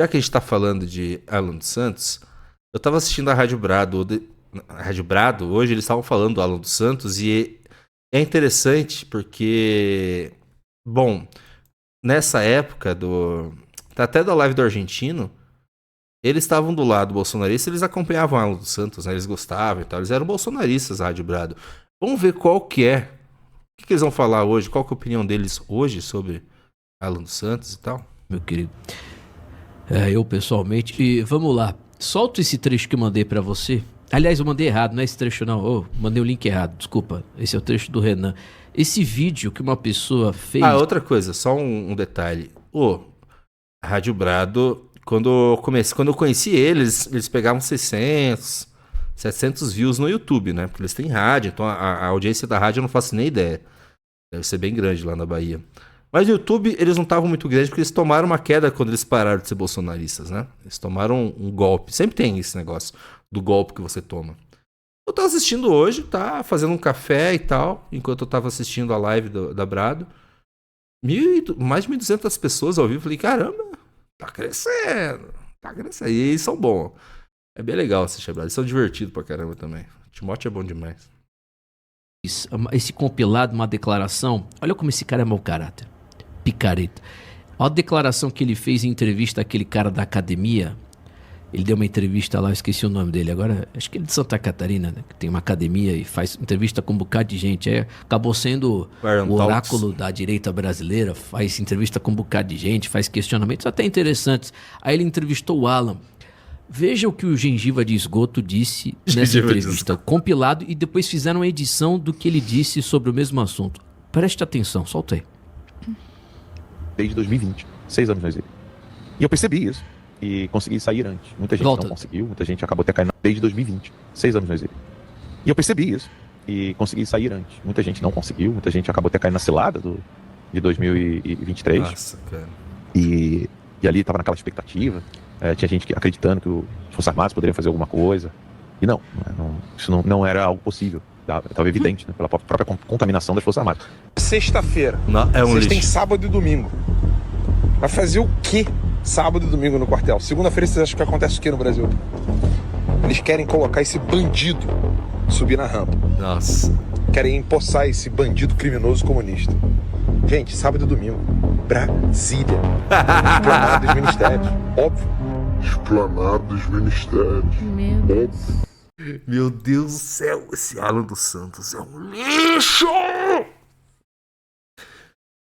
Já que a gente tá falando de Alan dos Santos, eu tava assistindo a Rádio Brado. A Rádio Brado, hoje eles estavam falando do Alan dos Santos e é interessante porque, bom, nessa época até da live do argentino, eles estavam do lado bolsonarista, eles acompanhavam o Alan dos Santos, né? Eles gostavam e tal, eles eram bolsonaristas, a Rádio Brado. Vamos ver qual que é. O que eles vão falar hoje? Qual que é a opinião deles hoje sobre Alan dos Santos e tal? Meu querido. Eu pessoalmente. E vamos lá. Solta esse trecho que eu mandei pra você. Aliás, eu mandei errado, não é esse trecho não. Mandei o link errado, desculpa. Esse é o trecho do Renan. Esse vídeo que uma pessoa fez... Outra coisa, só um detalhe. A Rádio Brado, quando eu conheci eles pegavam 600, 700 views no YouTube, né? Porque eles têm rádio, então a audiência da rádio eu não faço nem ideia. Deve ser bem grande lá na Bahia. Mas no YouTube eles não estavam muito grandes porque eles tomaram uma queda quando eles pararam de ser bolsonaristas, né? Eles tomaram um golpe. Sempre tem esse negócio do golpe que você toma. Eu tava assistindo hoje, tá fazendo um café e tal, enquanto eu tava assistindo a live da Brado. Mais de 1.200 pessoas ao vivo. Falei, caramba, tá crescendo. E eles são bons. É bem legal assistir a Brado. Eles são divertidos pra caramba também. O Timóteo é bom demais. Esse compilado, uma declaração. Olha como esse cara é mau caráter. Picareta. Olha a declaração que ele fez em entrevista àquele cara da academia. Ele deu uma entrevista lá, eu esqueci o nome dele agora, acho que ele é de Santa Catarina, né? Que tem uma academia e faz entrevista com um bocado de gente. Acabou sendo o oráculo da direita brasileira, faz entrevista com um bocado de gente, faz questionamentos até interessantes. Aí ele entrevistou o Alan. Veja o que o Gengiva de Esgoto disse nessa entrevista, compilado, e depois fizeram uma edição do que ele disse sobre o mesmo assunto. Preste atenção, solta aí. Desde 2020, 6 anos no exílio. E eu percebi isso. E consegui sair antes. Muita gente não conseguiu, muita gente acabou até caindo desde 2020, 6 anos no exílio. E eu percebi isso. E consegui sair antes. Muita gente não conseguiu, muita gente acabou até caindo na cilada de 2023. Nossa, cara. E ali tava naquela expectativa. Tinha gente acreditando que os Forças Armadas poderiam fazer alguma coisa. E isso não era algo possível. Estava evidente, né, pela própria contaminação das Forças Armadas. Sexta-feira. Vocês têm sábado e domingo. Vai fazer o quê sábado e domingo no quartel? Segunda-feira vocês acham que acontece o quê no Brasil? Eles querem colocar esse bandido subir na rampa. Nossa. Querem empossar esse bandido criminoso comunista. Gente, sábado e domingo. Brasília. Esplanada dos ministérios. Óbvio. Esplanada dos ministérios. Meu Deus. Meu Deus do céu, esse Alan dos Santos é um lixo!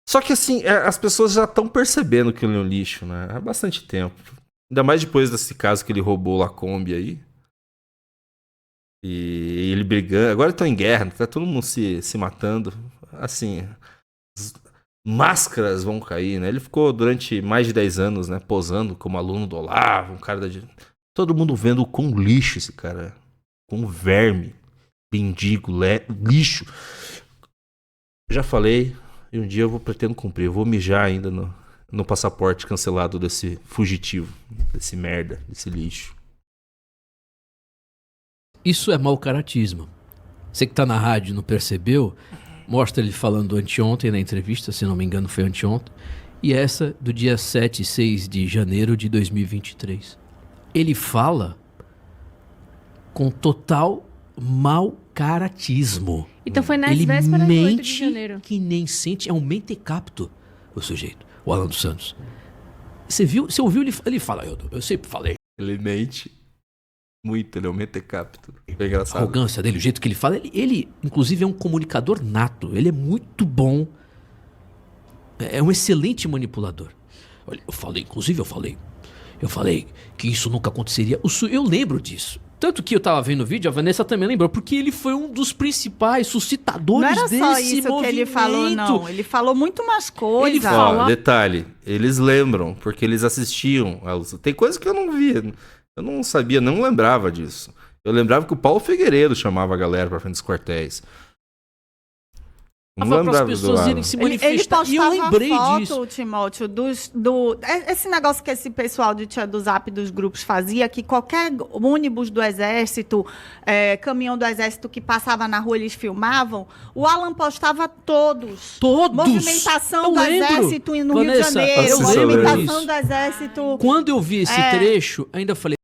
Só que assim, as pessoas já estão percebendo que ele é um lixo, né? Há bastante tempo. Ainda mais depois desse caso que ele roubou a Kombi aí. E ele brigando. Agora estão em guerra, tá todo mundo se matando. Assim, as máscaras vão cair, né? Ele ficou durante mais de 10 anos, né? Posando como aluno do Olavo, um cara da... Todo mundo vendo o quão lixo esse cara é. Com verme, mendigo, lixo. Já falei, e um dia eu pretendo cumprir. Eu vou mijar ainda no passaporte cancelado desse fugitivo, desse merda, desse lixo. Isso é mau caratismo. Você que tá na rádio não percebeu? Mostra ele falando anteontem na entrevista, se não me engano foi anteontem. E essa do dia 7 e 6 de janeiro de 2023. Ele fala com total mau caratismo. Então foi nas ele vésperas do 8 mente de janeiro. Que nem sente, é um mentecapto o sujeito, o Alan dos Santos. Você ouviu ele fala, eu sempre falei. Ele mente muito, ele é um mentecapto. É engraçado. A arrogância dele, o jeito que ele fala, ele inclusive é um comunicador nato, ele é muito bom, é um excelente manipulador. Olha, eu falei que isso nunca aconteceria. Eu lembro disso. Tanto que eu tava vendo o vídeo, a Vanessa também lembrou, porque ele foi um dos principais suscitadores desse movimento. Não era só isso que ele falou, não. Ele falou muito mais coisas. Ele fala... Detalhe, eles lembram, porque eles assistiam. Tem coisa que eu não via. Eu não sabia, não lembrava disso. Eu lembrava que o Paulo Figueiredo chamava a galera pra frente dos quartéis. Não para as lembrava do pessoas Alan. irem se Ele manifestar. E eu postava lembrei foto, disso. Timóteo, esse negócio que esse pessoal de Tia do Zap dos grupos fazia, que qualquer ônibus do Exército, caminhão do Exército que passava na rua, eles filmavam, o Alan postava todos. Todos! Movimentação Eu do lembro. Exército no Rio de Vanessa, Janeiro, eu lembro movimentação disso. do Exército... Quando eu vi esse trecho, ainda falei,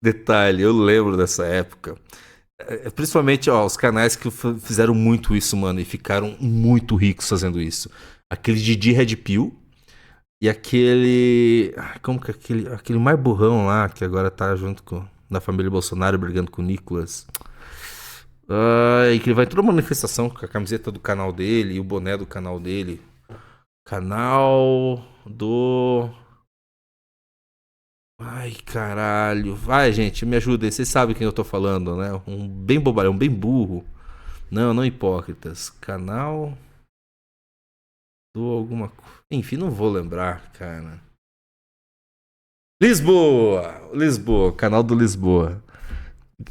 Detalhe, eu lembro dessa época. Principalmente, ó, os canais que fizeram muito isso, mano, e ficaram muito ricos fazendo isso. Aquele Didi Red Pill e aquele... Como que é aquele mais burrão lá, que agora tá junto com... Na família Bolsonaro, brigando com o Nicolas. E que ele vai em toda manifestação com a camiseta do canal dele e o boné do canal dele. Canal do... Ai, caralho. Vai, gente, me ajuda aí. Vocês sabem quem eu tô falando, né? Um bem bobalhão, bem burro. Não hipócritas. Canal do alguma coisa. Enfim, não vou lembrar, cara. Lisboa, canal do Lisboa.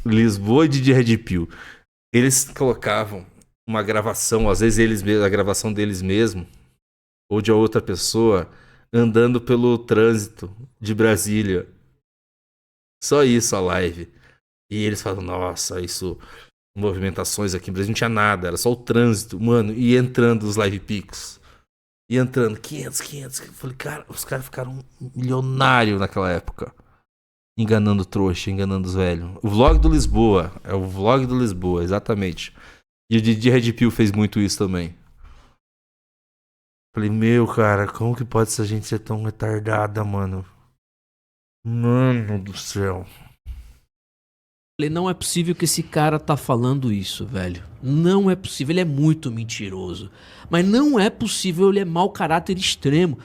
Lisboa e Didi Red Pill. Eles colocavam uma gravação, às vezes a gravação deles mesmo, ou de outra pessoa, andando pelo trânsito de Brasília. Só isso a live. E eles falam, nossa, isso... Movimentações aqui em Brasília, não tinha nada, era só o trânsito, mano. E entrando os live picos. E entrando 500. Eu falei, cara, os caras ficaram milionários naquela época. Enganando trouxa, enganando os velhos. O vlog do Lisboa. É o vlog do Lisboa, exatamente. E o Didi Red Pill fez muito isso também. Falei, meu, cara, como que pode essa gente ser tão retardada, mano? Mano do céu. não é possível que esse cara tá falando isso, velho. Não é possível, ele é muito mentiroso. Mas não é possível, ele é mau caráter extremo.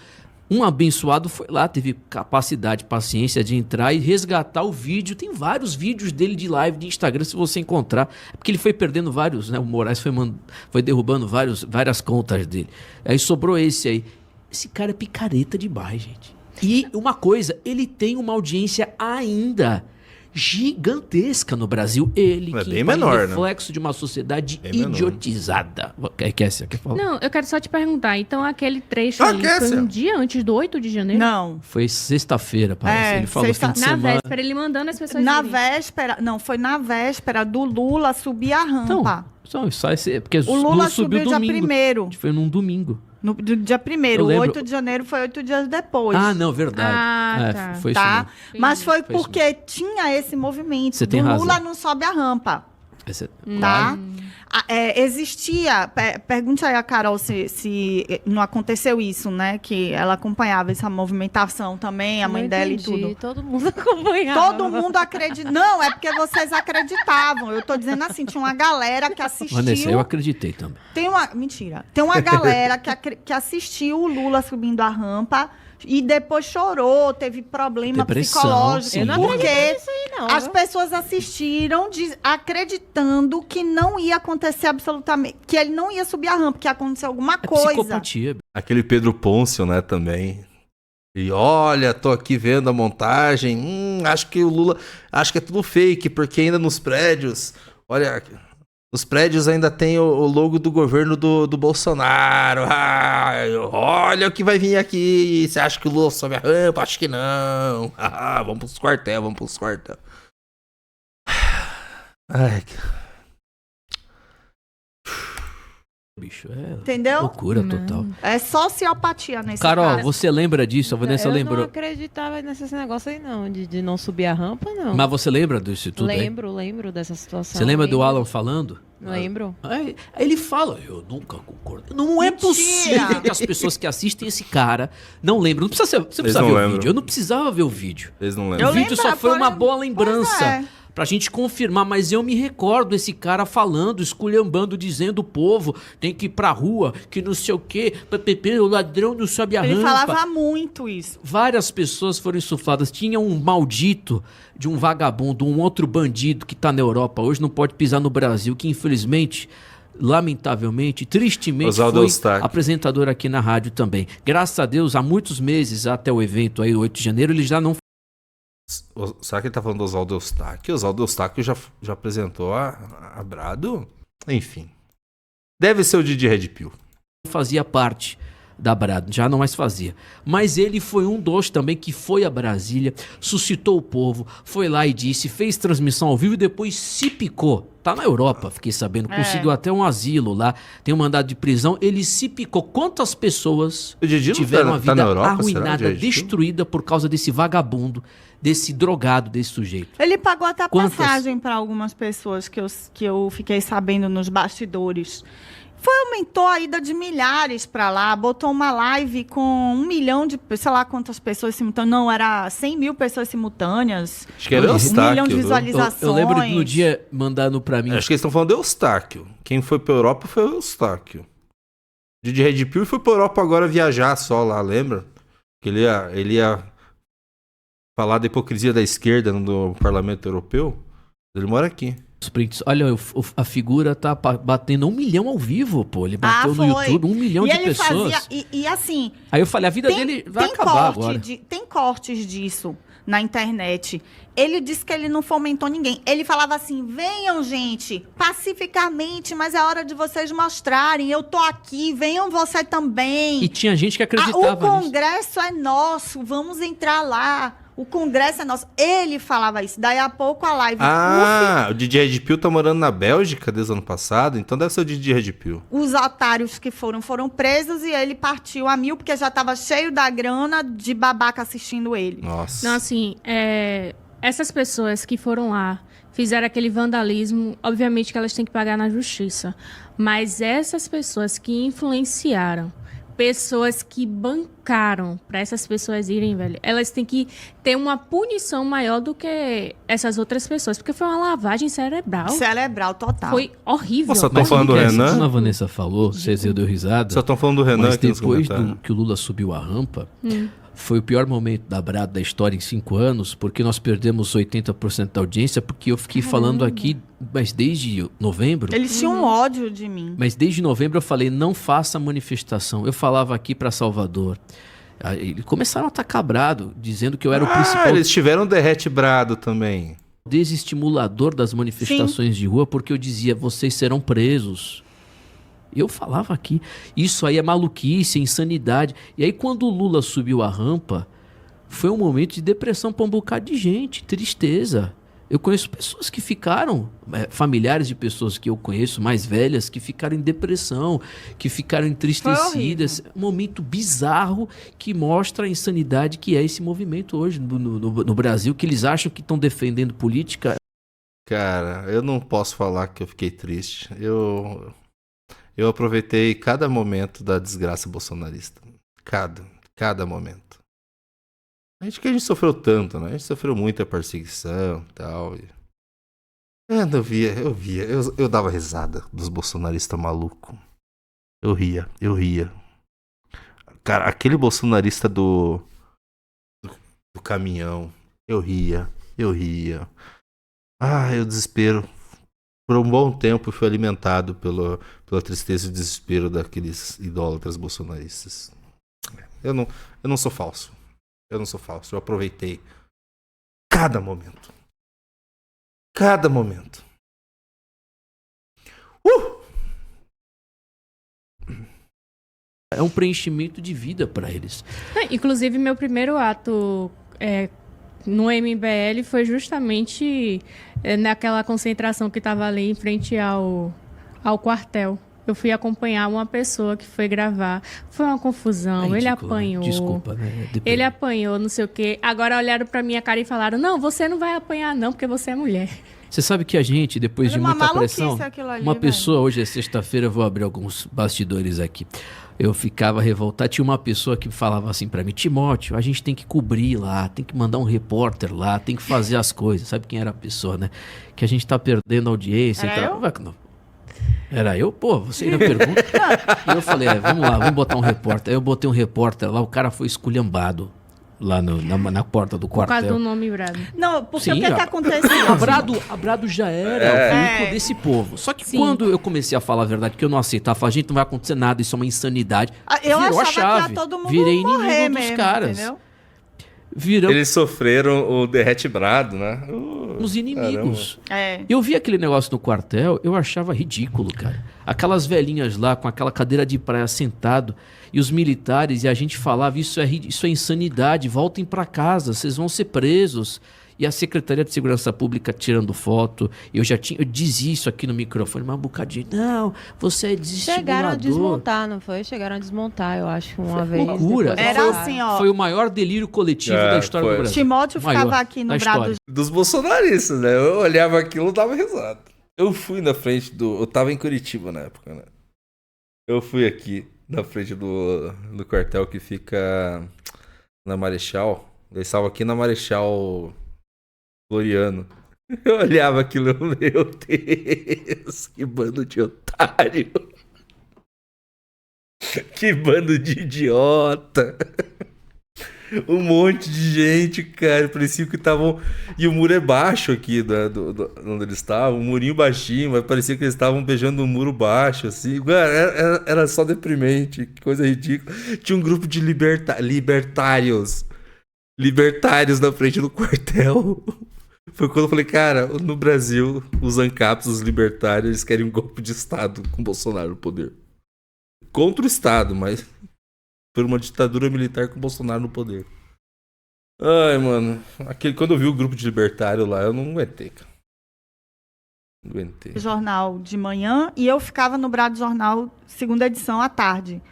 Um abençoado foi lá, teve capacidade, paciência de entrar e resgatar o vídeo. Tem vários vídeos dele de live de Instagram, se você encontrar. É porque ele foi perdendo vários, né? O Moraes foi derrubando várias contas dele. Aí sobrou esse aí. Esse cara é picareta demais, gente. E uma coisa, ele tem uma audiência ainda gigantesca no Brasil. Ele é que bem é menor, reflexo de uma sociedade bem idiotizada. Quer falar? Não, eu quero só te perguntar. Então, aquele trecho ali foi um dia antes do 8 de janeiro? Não. Foi sexta-feira, parece. Ele falou fim de Na semana. véspera, ele mandando as pessoas Na irem. véspera, não, foi na véspera do Lula subir a rampa. Então, só esse, porque O Lula subiu dia domingo. 1º. Foi num domingo. No dia 1º. Eu O lembro. 8 de janeiro foi 8 dias depois. Ah, não, verdade. Ah, tá. Foi isso Tá? mesmo. Mas foi Foi isso porque tinha esse movimento. Você tem do razão. Lula não sobe a rampa. Esse- Tá? Existia. Pergunte aí a Carol se não aconteceu isso, né? Que ela acompanhava essa movimentação também, a mãe Não dela entendi. e tudo. Todo mundo acompanhava. Todo mundo acredita. Não, é porque vocês acreditavam. Eu tô dizendo assim, tinha uma galera que assistiu. Vanessa, eu acreditei também. Mentira. Tem uma galera que assistiu o Lula subindo a rampa e depois chorou, teve problema Depressão, psicológico. sim. Eu não Porque não. as pessoas assistiram acreditando que não ia acontecer absolutamente, que ele não ia subir a rampa, que ia acontecer alguma É coisa. psicopatia. Aquele Pedro Pôncio, né, também. E olha, tô aqui vendo a montagem. Acho que o Lula. Acho que é tudo fake, porque ainda nos prédios. Olha, nos prédios ainda tem o logo do governo do Bolsonaro. Olha o que vai vir aqui. Você acha que o Lula sobe a rampa? Acho que não. Vamos pros quartel, Ai, Bicho, é Entendeu? loucura total. É sociopatia nesse Carol, caso. você lembra disso? A Vanessa eu lembrou. não acreditava nesse negócio aí, não. De não subir a rampa, não. Mas você lembra disso tudo aí? Lembro dessa situação. Você lembra do Lembro. Alan falando? Lembro. Aí ele fala, eu nunca concordo. Não é Mentira! possível que as pessoas que assistem esse cara não lembram. Não precisa você precisa não ver o lembram. vídeo. Eu não precisava ver o vídeo. Eles não O lembram. vídeo só foi uma boa lembrança. Pois é. Pra gente confirmar, mas eu me recordo esse cara falando, esculhambando, dizendo o povo tem que ir pra rua, que não sei o quê, o ladrão não sobe a Ele rampa. falava muito isso. Várias pessoas foram insufladas. Tinha um maldito de um vagabundo, um outro bandido que tá na Europa, hoje não pode pisar no Brasil, que infelizmente, lamentavelmente, tristemente, Oswaldo foi Eustáquio. apresentador aqui na rádio também. Graças a Deus, há muitos meses até o evento aí, 8 de janeiro, ele já não. Será que ele tá falando do Oswaldo Eustáquio? O Oswaldo Eustáquio já apresentou a Brado? Enfim. Deve ser o Didi Red Pill. Fazia parte da Brado, já não mais fazia. Mas ele foi um dos também que foi a Brasília, suscitou o povo, foi lá e disse, fez transmissão ao vivo e depois se picou. Tá na Europa, fiquei sabendo, conseguiu até um asilo lá, tem um mandado de prisão, ele se picou. Quantas pessoas tiveram a vida arruinada, destruída por causa desse vagabundo, desse drogado, desse sujeito? Ele pagou até a passagem para algumas pessoas que eu fiquei sabendo nos bastidores. Aumentou a ida de milhares para lá, botou uma live com 1 milhão de, sei lá quantas pessoas simultâneas, não, era 100 mil pessoas simultâneas. Acho que era Eustáquio. 1 milhão de visualizações. Eu lembro que no dia mandando para mim... Acho que eles estão falando do Eustáquio. Quem foi pra Europa foi o Eustáquio. Didi Red Pill foi pra Europa agora viajar só lá, lembra? Que ele ia falar da hipocrisia da esquerda no Parlamento Europeu. Ele mora aqui. Os prints. Olha, a figura tá batendo 1 milhão ao vivo, pô. Ele bateu no YouTube 1 milhão de pessoas. E assim... Aí eu falei, a vida dele vai acabar agora. Tem cortes disso na internet. Ele disse que ele não fomentou ninguém. Ele falava assim, venham, gente, pacificamente, mas é hora de vocês mostrarem. Eu tô aqui, venham você também. E tinha gente que acreditava O Congresso é nosso, vamos entrar lá. O Congresso é nosso. Ele falava isso. Daí a pouco a live... o Didi Red Pill tá morando na Bélgica desde o ano passado, então deve ser o Didi Red Pill. Os otários que foram presos e ele partiu a 1000 porque já tava cheio da grana de babaca assistindo ele. Nossa. Não, assim, essas pessoas que foram lá, fizeram aquele vandalismo, obviamente que elas têm que pagar na justiça. Mas essas pessoas que influenciaram, pessoas que bancaram para essas pessoas irem, velho, elas têm que ter uma punição maior do que essas outras pessoas, porque foi uma lavagem cerebral. Cerebral, total. Foi horrível. Só estão falando do Renan? Como a Vanessa falou, vocês deu risada. Só estão falando do Renan mas aqui nos depois comentários. que o Lula subiu a rampa, foi o pior momento da Brado da história em 5 anos, porque nós perdemos 80% da audiência, porque eu fiquei falando aqui, mas desde novembro... Eles tinham ódio de mim. Mas desde novembro eu falei, não faça manifestação. Eu falava aqui para Salvador. Eles começaram a atacar Brado, dizendo que eu era o principal... Eles tiveram Derrete Brado também. Desestimulador das manifestações de rua, porque eu dizia, vocês serão presos. Eu falava aqui, isso aí é maluquice, é insanidade. E aí quando o Lula subiu a rampa, foi um momento de depressão para um bocado de gente, tristeza. Eu conheço pessoas que ficaram, familiares de pessoas que eu conheço, mais velhas, que ficaram em depressão, que ficaram entristecidas. Um momento bizarro que mostra a insanidade que é esse movimento hoje no Brasil, que eles acham que estão defendendo política. Cara, eu não posso falar que eu fiquei triste. Eu aproveitei cada momento da desgraça bolsonarista. Cada momento. A gente sofreu tanto, né? A gente sofreu muita perseguição e tal. Eu dava risada dos bolsonaristas malucos. Eu ria. Cara, aquele bolsonarista do caminhão, eu ria. O desespero. Por um bom tempo fui alimentado pela tristeza e desespero daqueles idólatras bolsonaristas. Eu não sou falso. Eu aproveitei cada momento. É um preenchimento de vida para eles. Inclusive, meu primeiro ato no MBL foi justamente naquela concentração que estava ali em frente ao quartel. Eu fui acompanhar uma pessoa que foi gravar. Foi uma confusão. Ele apanhou. Desculpa, né? Ele apanhou, não sei o quê. Agora olharam pra minha cara e falaram, não, você não vai apanhar não, porque você é mulher. Você sabe que a gente, depois de muita pressão... Ali, uma pessoa, hoje é sexta-feira, eu vou abrir alguns bastidores aqui. Eu ficava revoltado. Tinha uma pessoa que falava assim pra mim, Timóteo, a gente tem que cobrir lá, tem que mandar um repórter lá, tem que fazer as coisas. Sabe quem era a pessoa, né? Que a gente tá perdendo audiência. Era eu? Pô, você ainda pergunta. E eu falei, vamos lá, vamos botar um repórter. Aí eu botei um repórter lá, o cara foi esculhambado lá na porta do quartel. Por causa do nome Brado. Não, porque o que aconteceu? A Brado já era o público desse povo. Só que quando eu comecei a falar a verdade, que eu não aceitava, a gente não vai acontecer nada, isso é uma insanidade. Eu virou a achava chave. que ia todo mundo virei morrer inimigo dos mesmo, caras. entendeu? Eles sofreram o Derrete Brado, né? Uns inimigos. É. Eu vi aquele negócio no quartel, eu achava ridículo, cara. Aquelas velhinhas lá com aquela cadeira de praia sentado e os militares e a gente falava, isso é insanidade, voltem pra casa, vocês vão ser presos. E a Secretaria de Segurança Pública tirando foto. Eu dizia isso aqui no microfone, mas um bocadinho. Não, você é desestimulador. Chegaram a desmontar, não foi? Chegaram a desmontar, eu acho, uma vez. Loucura. Era assim, ó. Foi o maior delírio coletivo da história foi. do Brasil. Timóteo Maior ficava aqui da no Brado. história. Dos bolsonaristas, né? Eu olhava aquilo e dava risada. Eu fui na frente do... Eu tava em Curitiba na época, né? Eu fui aqui na frente do quartel que fica na Marechal. Eu estava aqui na Marechal Floriano. Eu olhava aquilo, meu Deus, que bando de otário. Que bando de idiota. Um monte de gente, cara. Parecia que estavam. E o muro é baixo aqui, onde eles estavam. Um murinho baixinho, mas parecia que eles estavam beijando um muro baixo, assim. Era só deprimente. Que coisa ridícula. Tinha um grupo de libertários. Libertários na frente do quartel. Foi quando eu falei, cara, no Brasil, os ANCAPs, os libertários, eles querem um golpe de Estado com Bolsonaro no poder. Contra o Estado, mas por uma ditadura militar com Bolsonaro no poder. Ai, mano. Quando eu vi o grupo de libertário lá, eu não aguentei, cara. Não aguentei. Jornal de manhã e eu ficava no Brado Jornal, segunda edição, à tarde.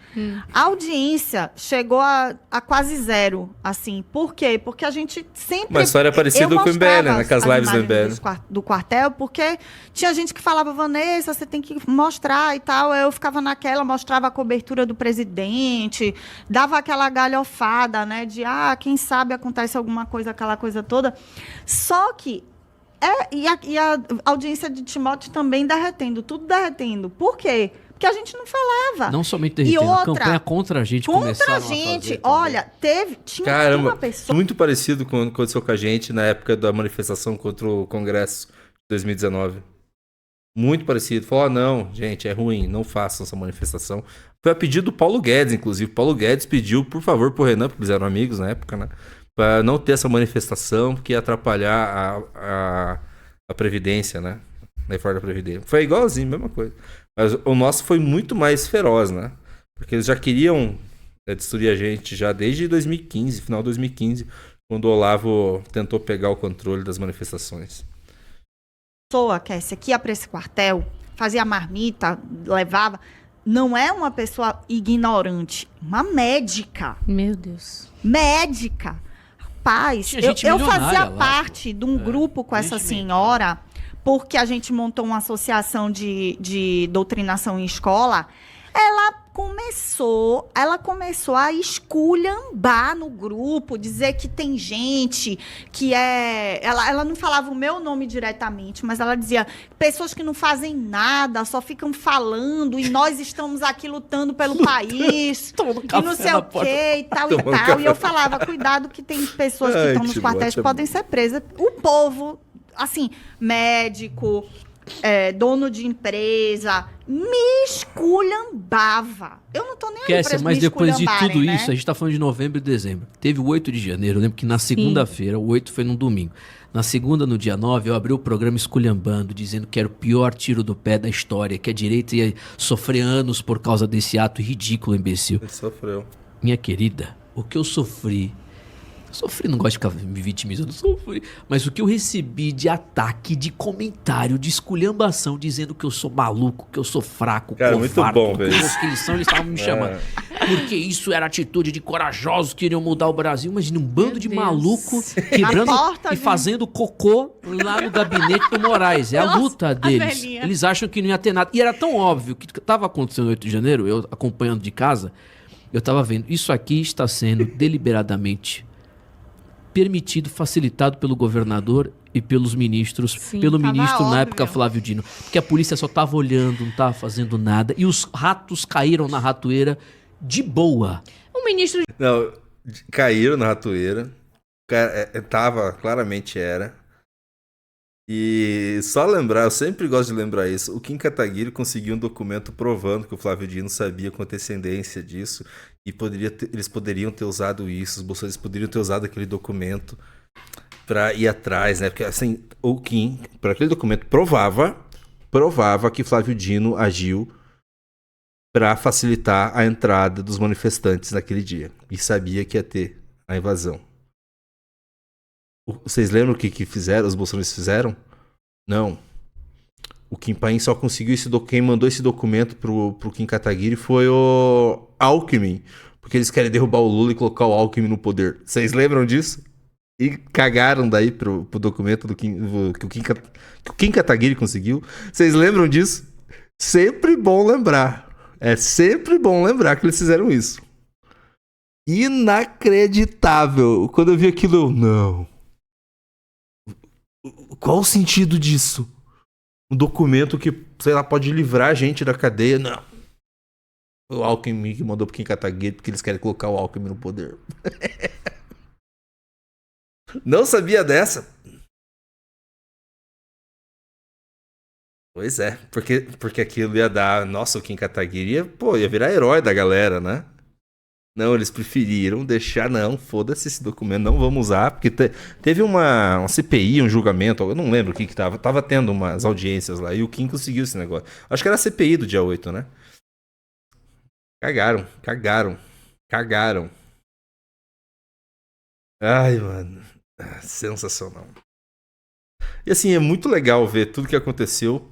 A audiência chegou a quase zero, assim. Por quê? Porque a gente sempre... Uma história parecida com o MBL, né? Com as lives do MBL. Do quartel, porque tinha gente que falava, Vanessa, você tem que mostrar e tal. Eu ficava naquela, mostrava a cobertura do presidente, dava aquela galhofada, né? De, quem sabe acontece alguma coisa, aquela coisa toda. Só que e a audiência de Timóteo também derretendo, tudo derretendo. Por quê? Porque a gente não falava. Não somente derretendo, a campanha contra a gente começaram a fazer. Olha, tinha uma pessoa... Muito parecido com o que aconteceu com a gente na época da manifestação contra o Congresso de 2019. Muito parecido. Falou, não, gente, é ruim, não façam essa manifestação. Foi a pedido do Paulo Guedes, inclusive. Paulo Guedes pediu, por favor, pro Renan, porque eles eram amigos na época, né? Para não ter essa manifestação, porque ia atrapalhar a Previdência, né? Na reforma da Previdência. Foi igualzinho, mesma coisa. Mas o nosso foi muito mais feroz, né? Porque eles já queriam destruir a gente já desde 2015, final de 2015, quando o Olavo tentou pegar o controle das manifestações. Pessoa, Kessia, que ia para esse quartel, fazia marmita, levava... Não é uma pessoa ignorante, uma médica. Meu Deus. Médica. Rapaz, eu fazia lá, parte de um grupo com essa senhora, porque a gente montou uma associação de doutrinação em escola. Ela começou a esculhambar no grupo, dizer que tem gente que é... Ela não falava o meu nome diretamente, mas ela dizia pessoas que não fazem nada, só ficam falando, e nós estamos aqui lutando pelo país, e não sei o quê, e tal e tal. E eu falava, cuidado que tem pessoas que estão nos quartéis que podem ser presas. O povo, assim, médico... dono de empresa, me esculhambava. Eu não tô nem aí pra mas depois de tudo né? isso, a gente tá falando de novembro e dezembro. Teve o 8 de janeiro, eu lembro que na segunda-feira, o 8 foi num domingo. Na segunda, no dia 9, eu abri o programa esculhambando, dizendo que era o pior tiro do pé da história, que a direita ia sofrer anos por causa desse ato ridículo, imbecil. Ele sofreu. Minha querida, o que eu sofri... não gosto de ficar me vitimizando, sofri. Mas o que eu recebi de ataque, de comentário, de esculhambação, dizendo que eu sou maluco, que eu sou fraco, cara, muito bom, velho. Os que eles são, eles estavam me chamando. Porque isso era atitude de corajosos que iriam mudar o Brasil. Imagina um bando de maluco quebrando e fazendo cocô lá no gabinete do Moraes. É a luta deles. Eles acham que não ia ter nada. E era tão óbvio que estava acontecendo no 8 de janeiro, eu acompanhando de casa, eu estava vendo, isso aqui está sendo deliberadamente permitido, facilitado pelo governador e pelos ministros, pelo ministro na época Flávio Dino, porque a polícia só estava olhando, não estava fazendo nada, e os ratos caíram na ratoeira de boa. O ministro... Não, caíram na ratoeira, claramente era, e só lembrar, eu sempre gosto de lembrar isso, o Kim Kataguiri conseguiu um documento provando que o Flávio Dino sabia com antecedência disso, e eles poderiam ter usado isso, os bolsonaristas poderiam ter usado aquele documento. pra ir atrás, né? Porque assim, o Kim, por aquele documento, provava que Flávio Dino agiu pra facilitar a entrada dos manifestantes naquele dia. E sabia que ia ter a invasão. Vocês lembram o que fizeram? Os bolsonaristas fizeram? Não. O Kim Paim só conseguiu quem mandou esse documento pro Kim Kataguiri foi o Alckmin. Porque eles querem derrubar o Lula e colocar o Alckmin no poder. Vocês lembram disso? E cagaram daí pro documento que o Kim Kataguiri conseguiu. Vocês lembram disso? Sempre bom lembrar. É sempre bom lembrar que eles fizeram isso. Inacreditável. Quando eu vi aquilo, eu... Não. Qual o sentido disso? Um documento que, sei lá, pode livrar a gente da cadeia. Não. O Alckmin que mandou pro Kim Kataguiri porque eles querem colocar o Alckmin no poder. Não sabia dessa? Pois é, porque aquilo ia dar... Nossa, o Kim Kataguiri ia virar herói da galera, né? Não, eles preferiram deixar... Não, foda-se esse documento, não vamos usar. Porque teve uma CPI, um julgamento, eu não lembro o que tava. Tava tendo umas audiências lá e o Kim conseguiu esse negócio. Acho que era a CPI do dia 8, né? Cagaram. Ai, mano. Sensacional. E assim, é muito legal ver tudo que aconteceu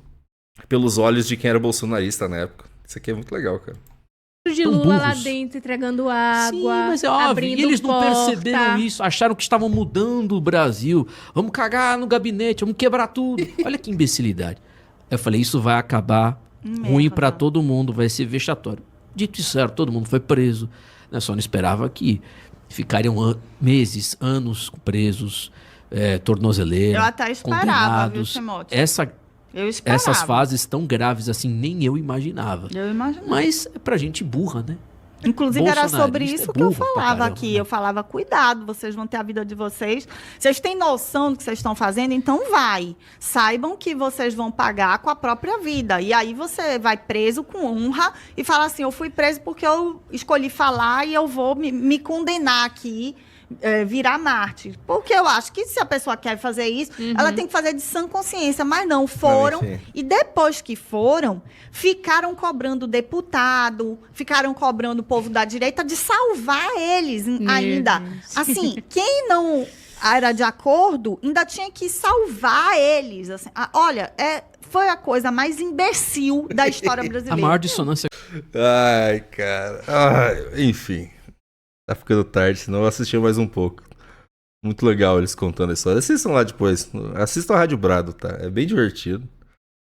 pelos olhos de quem era bolsonarista na época. Isso aqui é muito legal, cara. De Lula lá dentro entregando água. Sim, mas é óbvio. E eles não perceberam isso. Acharam que estavam mudando o Brasil. Vamos cagar no gabinete, vamos quebrar tudo. Olha que imbecilidade. Eu falei, isso vai acabar ruim pra todo mundo, vai ser vexatório. Dito e certo, todo mundo foi preso. Eu só não esperava que ficariam meses, anos presos, tornozeleira, Eu até esperava, viu, condenados. Timóteo? Eu esperava. Essas fases tão graves assim, nem eu imaginava. Eu imaginava. Mas é pra gente burra, né? Inclusive, era sobre Bolsonarista isso é que eu burro pra falava caramba, aqui. né? Eu falava, cuidado, vocês vão ter a vida de vocês. Vocês têm noção do que vocês estão fazendo? Então vai. Saibam que vocês vão pagar com a própria vida. E aí você vai preso com honra e fala assim, eu fui preso porque eu escolhi falar e eu vou me condenar aqui, virar mártir. Porque eu acho que se a pessoa quer fazer isso, ela tem que fazer de sã consciência. Mas não, foram. E depois que foram, ficaram cobrando deputado, ficaram cobrando o povo da direita de salvar eles ainda. Assim, quem não era de acordo, ainda tinha que salvar eles. Assim, olha, foi a coisa mais imbecil da história brasileira. A maior dissonância. Ai, cara. Enfim. Tá ficando tarde, senão eu assistia mais um pouco. Muito legal eles contando a história. Assistam lá depois. Assistam a Rádio Brado, tá? É bem divertido.